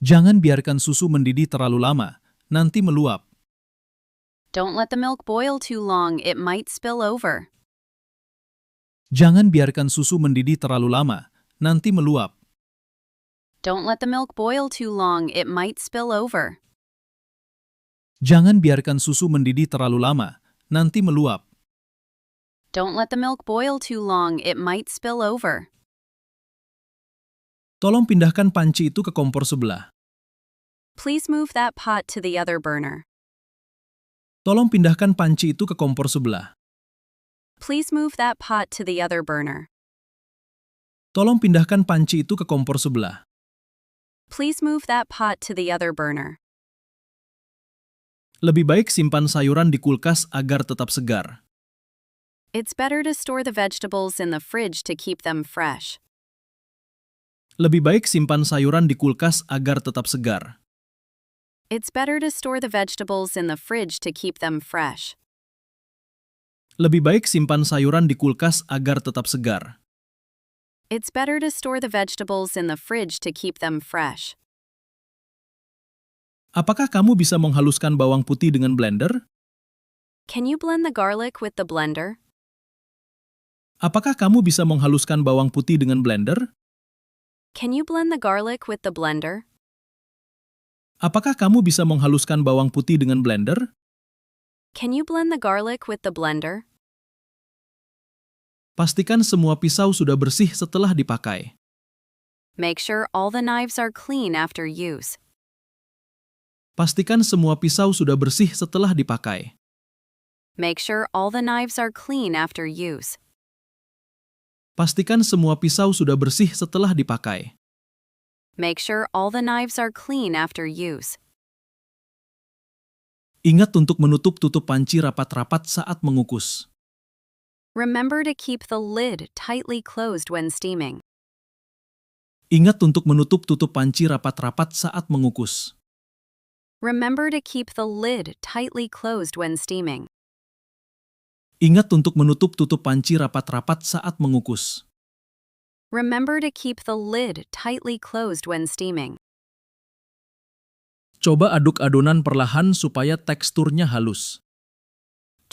Jangan biarkan susu mendidih terlalu lama, nanti meluap. Don't let the milk boil too long, it might spill over. Jangan biarkan susu mendidih terlalu lama, nanti meluap. Don't let the milk boil too long, it might spill over. Jangan biarkan susu mendidih terlalu lama, nanti meluap. Don't let the milk boil too long, it might spill over. Tolong pindahkan panci itu ke kompor sebelah. Please move that pot to the other burner. Tolong pindahkan panci itu ke kompor sebelah. Please move that pot to the other burner. Tolong pindahkan panci itu ke kompor sebelah. Please move that pot to the other burner. Lebih baik simpan sayuran di kulkas agar tetap segar. It's better to store the vegetables in the fridge to keep them fresh. Lebih baik simpan sayuran di kulkas agar tetap segar. It's better to store the vegetables in the fridge to keep them fresh. Lebih baik simpan sayuran di kulkas agar tetap segar. It's better to store the vegetables in the fridge to keep them fresh. Apakah kamu bisa menghaluskan bawang putih dengan blender? Can you blend the garlic with the blender? Apakah kamu bisa menghaluskan bawang putih dengan blender? Can you blend the garlic with the blender? Apakah kamu bisa menghaluskan bawang putih dengan blender? Can you blend the garlic with the blender? Pastikan semua pisau sudah bersih setelah dipakai. Make sure all the knives are clean after use. Pastikan semua pisau sudah bersih setelah dipakai. Make sure all the knives are clean after use. Pastikan semua pisau sudah bersih setelah dipakai. Make sure all the knives are clean after use. Ingat untuk menutup tutup panci rapat-rapat saat mengukus. Remember to keep the lid tightly closed when steaming. Ingat untuk menutup tutup panci rapat-rapat saat mengukus. Remember to keep the lid tightly closed when steaming. Ingat untuk menutup tutup panci rapat-rapat saat mengukus. Remember to keep the lid tightly closed when steaming. Coba aduk adonan perlahan supaya teksturnya halus.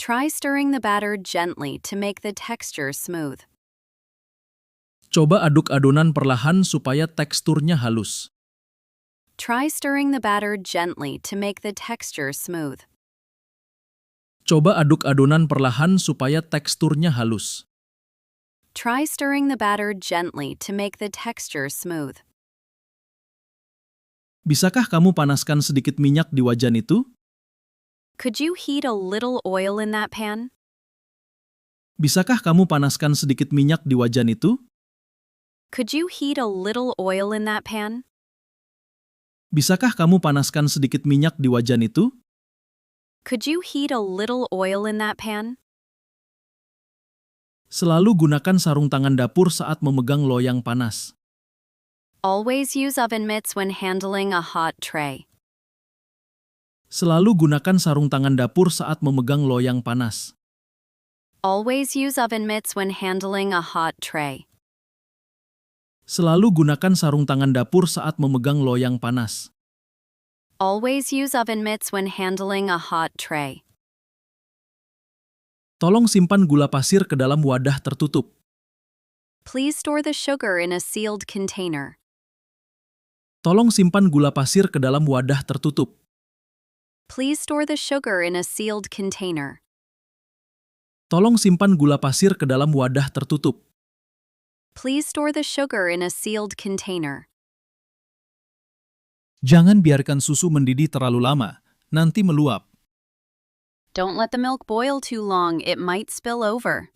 Try stirring the batter gently to make the texture smooth. Coba aduk adonan perlahan supaya teksturnya halus. Try stirring the batter gently to make the texture smooth. Coba aduk adonan perlahan supaya teksturnya halus. Try stirring the batter gently to make the texture smooth. Bisakah kamu panaskan sedikit minyak di wajan itu? Could you heat a little oil in that pan? Bisakah kamu panaskan sedikit minyak di wajan itu? Could you heat a little oil in that pan? Bisakah kamu panaskan sedikit minyak di wajan itu? Could you heat a little oil in that pan? Selalu gunakan sarung tangan dapur saat memegang loyang panas. Always use oven mitts when handling a hot tray. Selalu gunakan sarung tangan dapur saat memegang loyang panas. Always use oven mitts when handling a hot tray. Selalu gunakan sarung tangan dapur saat memegang loyang panas. Always use oven mitts when handling a hot tray. Tolong simpan gula pasir ke dalam wadah tertutup. Please store the sugar in a sealed container. Tolong simpan gula pasir ke dalam wadah tertutup. Please store the sugar in a sealed container. Tolong simpan gula pasir ke dalam wadah tertutup. Please store the sugar in a sealed container. Jangan biarkan susu mendidih terlalu lama, nanti meluap. Don't let the milk boil too long, it might spill over.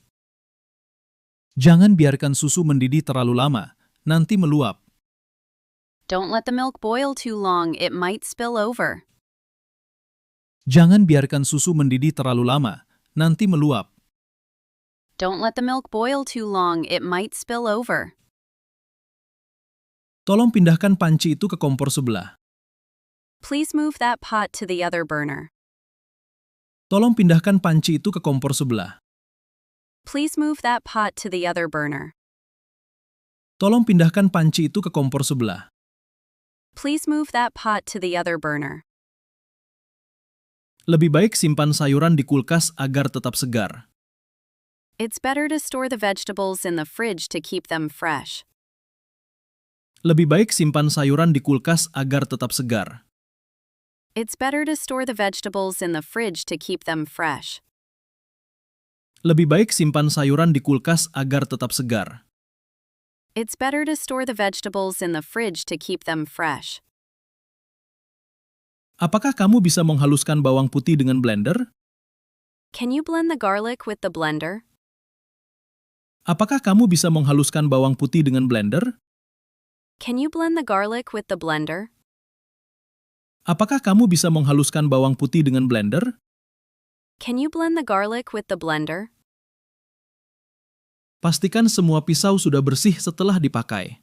Jangan biarkan susu mendidih terlalu lama, nanti meluap. Don't let the milk boil too long, it might spill over. Jangan biarkan susu mendidih terlalu lama, nanti meluap. Don't let the milk boil too long, it might spill over. Tolong pindahkan panci itu ke kompor sebelah. Please move that pot to the other burner. Tolong pindahkan panci itu ke kompor sebelah. Please move that pot to the other burner. Tolong pindahkan panci itu ke kompor sebelah. Please move that pot to the other burner. Lebih baik simpan sayuran di kulkas agar tetap segar. It's better to store the vegetables in the fridge to keep them fresh. Lebih baik simpan sayuran di kulkas agar tetap segar. It's better to store the vegetables in the fridge to keep them fresh. Lebih baik simpan sayuran di kulkas agar tetap segar. It's better to store the vegetables in the fridge to keep them fresh. Apakah kamu bisa menghaluskan bawang putih dengan blender? Can you blend the garlic with the blender? Apakah kamu bisa menghaluskan bawang putih dengan blender? Can you blend the garlic with the blender? Apakah kamu bisa menghaluskan bawang putih dengan blender? Can you blend the garlic with the blender? Pastikan semua pisau sudah bersih setelah dipakai.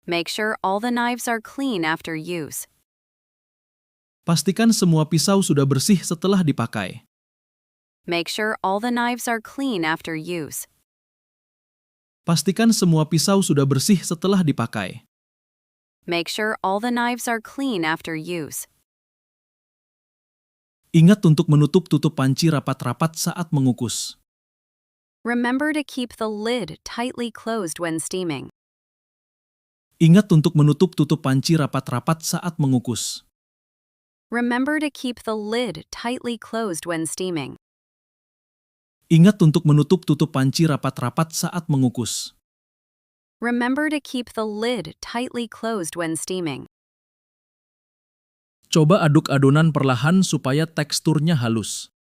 Make sure all the knives are clean after use. Pastikan semua pisau sudah bersih setelah dipakai. Make sure all the knives are clean after use. Pastikan semua pisau sudah bersih setelah dipakai. Make sure all the knives are clean after use. Ingat untuk menutup tutup panci rapat-rapat saat mengukus. Remember to keep the lid tightly closed when steaming. Ingat untuk menutup tutup panci rapat-rapat saat mengukus. Remember to keep the lid tightly closed when steaming. Ingat untuk menutup tutup panci rapat-rapat saat mengukus. Remember to keep the lid tightly closed when steaming. Coba aduk adonan perlahan supaya teksturnya halus.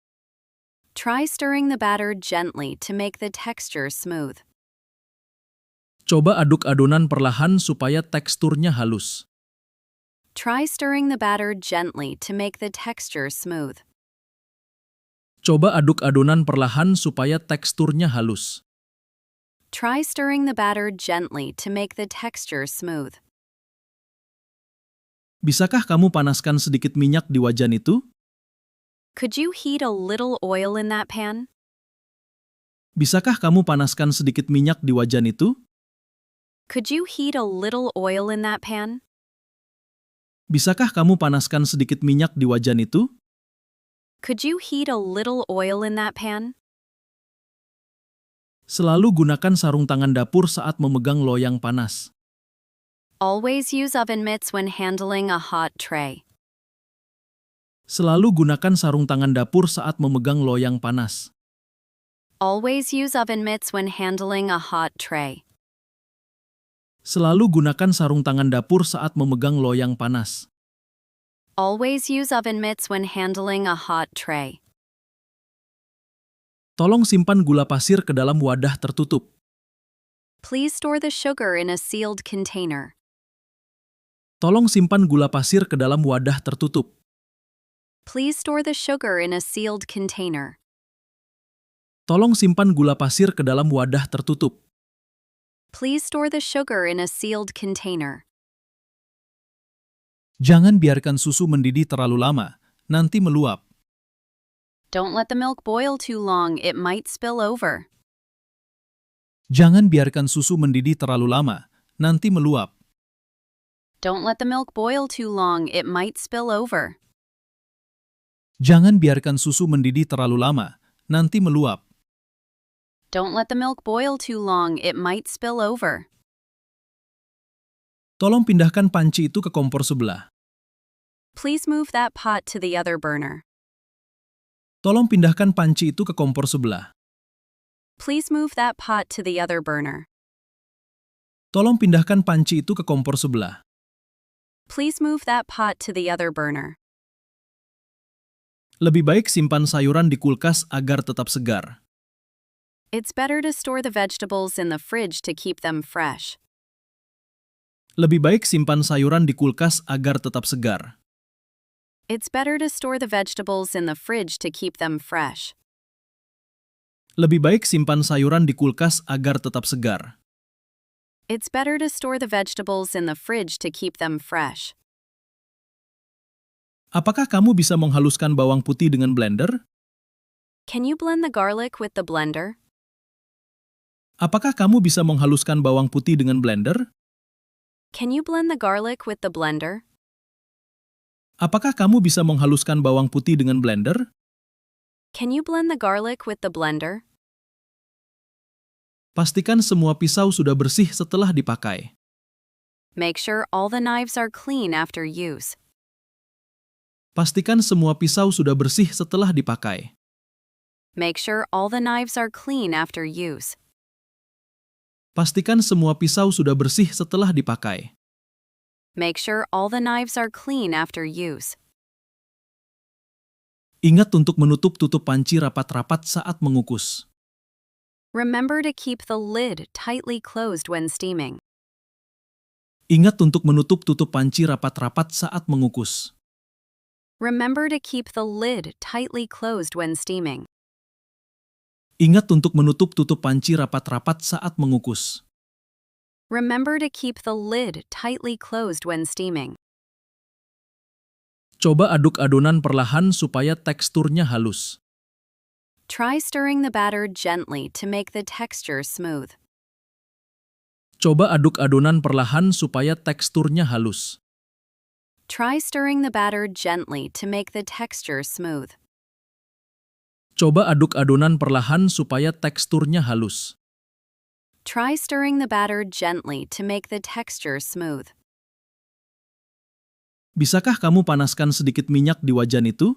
Try stirring the batter gently to make the texture smooth. Coba aduk adonan perlahan supaya teksturnya halus. Try stirring the batter gently to make the texture smooth. Coba aduk adonan perlahan supaya teksturnya halus. Try stirring the batter gently to make the texture smooth. Bisakah kamu panaskan sedikit minyak di wajan itu? Could you heat a little oil in that pan? Bisakah kamu panaskan sedikit minyak di wajan itu? Could you heat a little oil in that pan? Bisakah kamu panaskan sedikit minyak di wajan itu? Could you heat a little oil in that pan? Selalu gunakan sarung tangan dapur saat memegang loyang panas. Always use oven mitts when handling a hot tray. Selalu gunakan sarung tangan dapur saat memegang loyang panas. Always use oven mitts when handling a hot tray. Selalu gunakan sarung tangan dapur saat memegang loyang panas. Always use oven mitts when handling a hot tray. Tolong simpan gula pasir ke dalam wadah tertutup. Please store the sugar in a sealed container. Tolong simpan gula pasir ke dalam wadah tertutup. Please store the sugar in a sealed container. Tolong simpan gula pasir ke dalam wadah tertutup. Please store the sugar in a sealed container. Jangan biarkan susu mendidih terlalu lama, nanti meluap. Don't let the milk boil too long, it might spill over. Jangan biarkan susu mendidih terlalu lama, nanti meluap. Don't let the milk boil too long, it might spill over. Jangan biarkan susu mendidih terlalu lama, nanti meluap. Don't let the milk boil too long, it might spill over. Tolong pindahkan panci itu ke kompor sebelah. Please move that pot to the other burner. Tolong pindahkan panci itu ke kompor sebelah. Please move that pot to the other burner. Tolong pindahkan panci itu ke kompor sebelah. Please move that pot to the other burner. Lebih baik simpan sayuran di kulkas agar tetap segar. It's better to store the vegetables in the fridge to keep them fresh. Lebih baik simpan sayuran di kulkas agar tetap segar. It's better to store the vegetables in the fridge to keep them fresh. Lebih baik simpan sayuran di kulkas agar tetap segar. It's better to store the vegetables in the fridge to keep them fresh. Apakah kamu bisa menghaluskan bawang putih dengan blender? Can you blend the garlic with the blender? Apakah kamu bisa menghaluskan bawang putih dengan blender? Can you blend the garlic with the blender? Apakah kamu bisa menghaluskan bawang putih dengan blender? Can you blend the garlic with the blender? Pastikan semua pisau sudah bersih setelah dipakai. Make sure all the knives are clean after use. Pastikan semua pisau sudah bersih setelah dipakai. Make sure all the knives are clean after use. Pastikan semua pisau sudah bersih setelah dipakai. Make sure all the knives are clean after use. Ingat untuk menutup tutup panci rapat-rapat saat mengukus. Remember to keep the lid tightly closed when steaming. Ingat untuk menutup tutup panci rapat-rapat saat mengukus. Remember to keep the lid tightly closed when steaming. Ingat untuk menutup tutup panci rapat-rapat saat mengukus. Remember to keep the lid tightly closed when steaming. Coba aduk adonan perlahan supaya teksturnya halus. Try stirring the batter gently to make the texture smooth. Coba aduk adonan perlahan supaya teksturnya halus. Try stirring the batter gently to make the texture smooth. Coba aduk adonan perlahan supaya teksturnya halus. Try stirring the batter gently to make the texture smooth. Bisakah kamu panaskan sedikit minyak di wajan itu?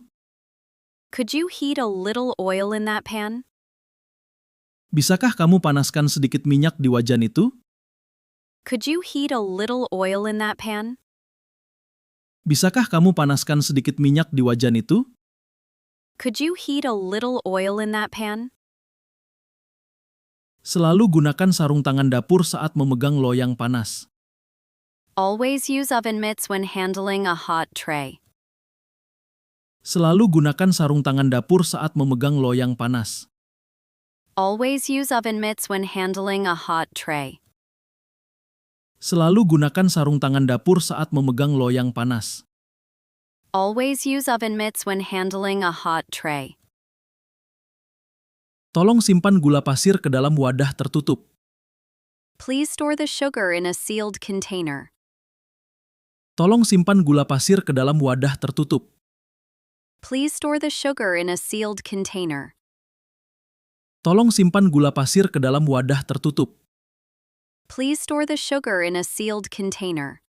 Could you heat a little oil in that pan? Bisakah kamu panaskan sedikit minyak di wajan itu? Could you heat a little oil in that pan? Bisakah kamu panaskan sedikit minyak di wajan itu? Could you heat a little oil in that pan? Selalu gunakan sarung tangan dapur saat memegang loyang panas. Always use oven mitts when handling a hot tray. Selalu gunakan sarung tangan dapur saat memegang loyang panas. Always use oven mitts when handling a hot tray. Selalu gunakan sarung tangan dapur saat memegang loyang panas. Always use oven mitts when handling a hot tray. Tolong simpan gula pasir ke dalam wadah tertutup. Please store the sugar in a sealed container. Tolong simpan gula pasir ke dalam wadah tertutup. Please store the sugar in a sealed container. Tolong simpan gula pasir ke dalam wadah tertutup. Please store the sugar in a sealed container.